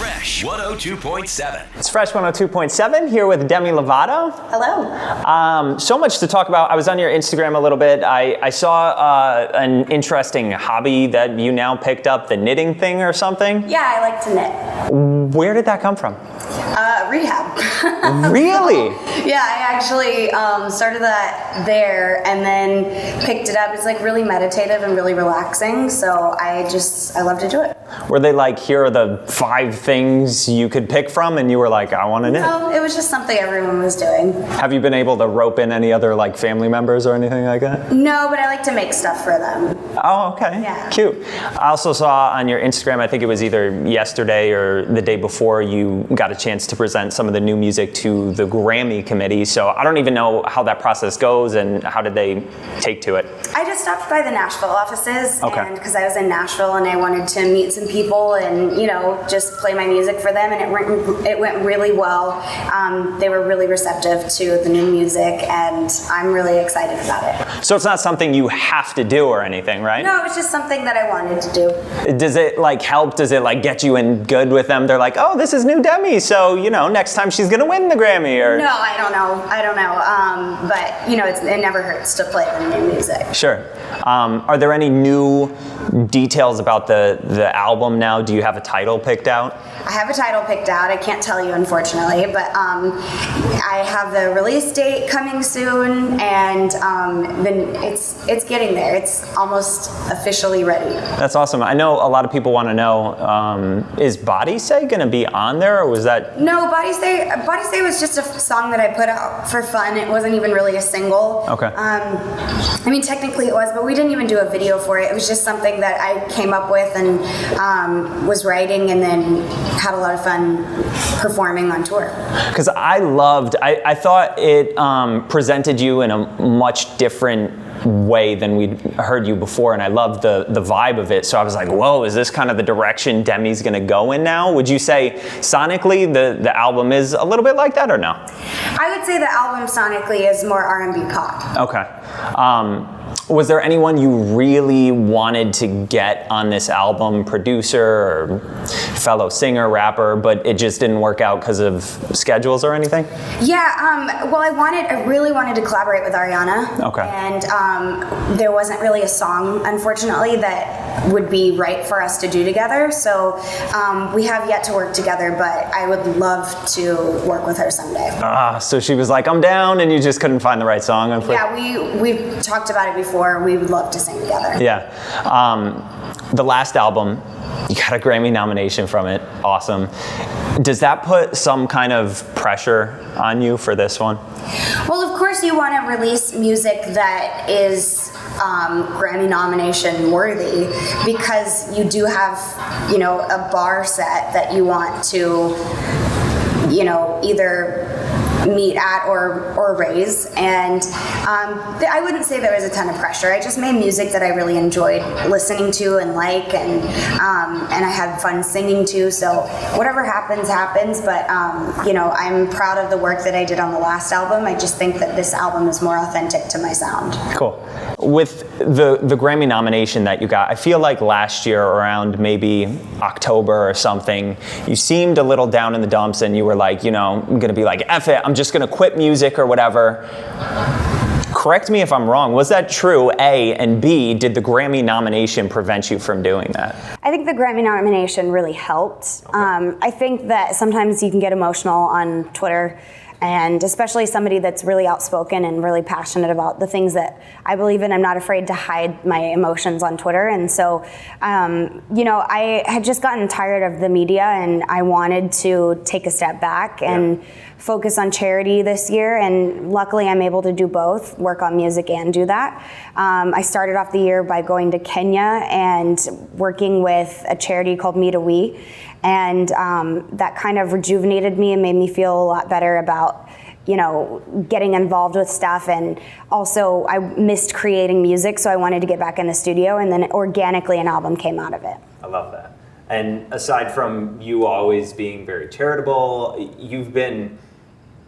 Fresh 102.7. It's Fresh 102.7 here with Demi Lovato. Hello. So much to talk about. I was on your Instagram a little bit. I saw an interesting hobby that you now picked up, the knitting thing or something. Yeah, I like to knit. Where did that come from? Rehab. Really? Yeah, I actually started that there and then picked it up. It's like really meditative and really relaxing, so I love to do it. Were they like, here are the 5 things you could pick from, and you were like, I want to knit? No, it was just something everyone was doing. Have you been able to rope in any other like family members or anything like that? No, but I like to make stuff for them. Oh, okay. Yeah. Cute. I also saw on your Instagram, I think it was either yesterday or the day before, you got a chance to present some of the new music to the Grammy committee. So I don't even know how that process goes, and how did they take to it? I just stopped by the Nashville offices, Okay. and because I was in Nashville and I wanted to meet some people and just play my music for them, and it went really well. They were really receptive to the new music, and I'm really excited about it. So it's not something you have to do or anything, right? No, it was just something that I wanted to do. Does it like help? Does it like get you in good with them? They're like, oh, this is new Demi, so next time she's gonna win the Grammy, or? No, I don't know. But it never hurts to play the new music. Sure. Are there any new details about the album now? Do you have a title picked out? I have a title picked out. I can't tell you, unfortunately, but I have the release date coming soon, and then it's getting there. It's almost officially ready. That's awesome. I know a lot of people want to know, is Body Say going to be on there, or was that? No, Body Say was just a song that I put out for fun. It wasn't even really a single. Okay. Technically it was, but we didn't even do a video for it. It was just something that I came up with and was writing, and then had a lot of fun performing on tour. Because I thought it presented you in a much different way than we'd heard you before, and I loved the vibe of it. So I was like, whoa, is this kind of the direction Demi's gonna go in now? Would you say sonically the album is a little bit like that, or no? I would say the album sonically is more R&B pop. Okay. Was there anyone you really wanted to get on this album, producer or fellow singer, rapper, but it just didn't work out because of schedules or anything? Yeah, well, I really wanted to collaborate with Ariana. Okay. And there wasn't really a song, unfortunately, that would be right for us to do together. So we have yet to work together, but I would love to work with her someday. So she was like, I'm down, and you just couldn't find the right song? Yeah, we've talked about it before. We would love to sing together. Yeah. The last album, you got a Grammy nomination from it. Awesome. Does that put some kind of pressure on you for this one? Well, of course you want to release music that is Grammy nomination worthy, because you do have, a bar set that you want to, either meet at or raise, and I wouldn't say there was a ton of pressure. I just made music that I really enjoyed listening to and and I had fun singing to, so whatever happens, but I'm proud of the work that I did on the last album. I just think that this album is more authentic to my sound. Cool. With the Grammy nomination that you got, I feel like last year around maybe October or something, you seemed a little down in the dumps, and you were like, I'm gonna be like, F it, I'm just gonna quit music or whatever. Correct me if I'm wrong. Was that true, A? And B, did the Grammy nomination prevent you from doing that? I think the Grammy nomination really helped. Okay. I think that sometimes you can get emotional on Twitter, and especially somebody that's really outspoken and really passionate about the things that I believe in. I'm not afraid to hide my emotions on Twitter. And so, I had just gotten tired of the media, and I wanted to take a step back and focus on charity this year. And luckily I'm able to do both, work on music and do that. I started off the year by going to Kenya and working with a charity called Me to We. And that kind of rejuvenated me and made me feel a lot better about, getting involved with stuff. And also I missed creating music, so I wanted to get back in the studio, and then organically an album came out of it. I love that. And aside from you always being very charitable, you've been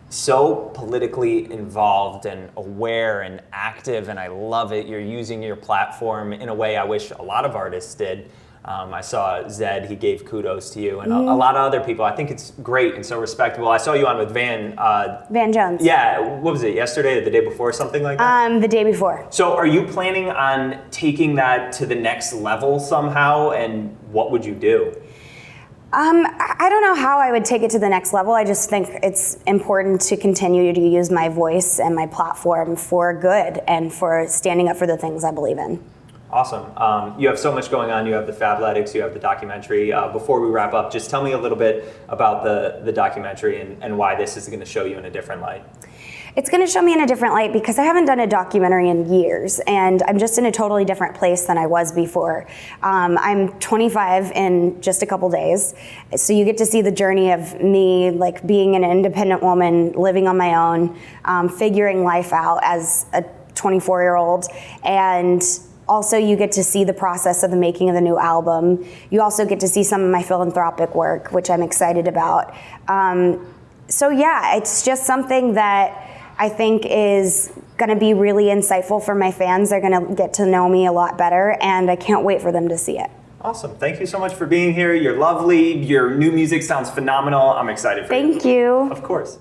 so politically involved and aware and active, and I love it. You're using your platform in a way I wish a lot of artists did. I saw Zed, he gave kudos to you, and a lot of other people. I think it's great and so respectable. I saw you on with Van Jones. Yeah, what was it, yesterday or the day before, something like that? The day before. So are you planning on taking that to the next level somehow, and what would you do? I don't know how I would take it to the next level. I just think it's important to continue to use my voice and my platform for good and for standing up for the things I believe in. Awesome. You have so much going on. You have the Fabletics, you have the documentary. Before we wrap up, just tell me a little bit about the documentary and why this is going to show you in a different light. It's going to show me in a different light because I haven't done a documentary in years, and I'm just in a totally different place than I was before. I'm 25 in just a couple days, so you get to see the journey of me, like being an independent woman, living on my own, figuring life out as a 24-year-old, and also you get to see the process of the making of the new album. You also get to see some of my philanthropic work, which I'm excited about. So yeah, it's just something that I think is going to be really insightful for my fans. They're going to get to know me a lot better, and I can't wait for them to see it. Awesome. Thank you so much for being here. You're lovely. Your new music sounds phenomenal. I'm excited for you. Thank you. Of course.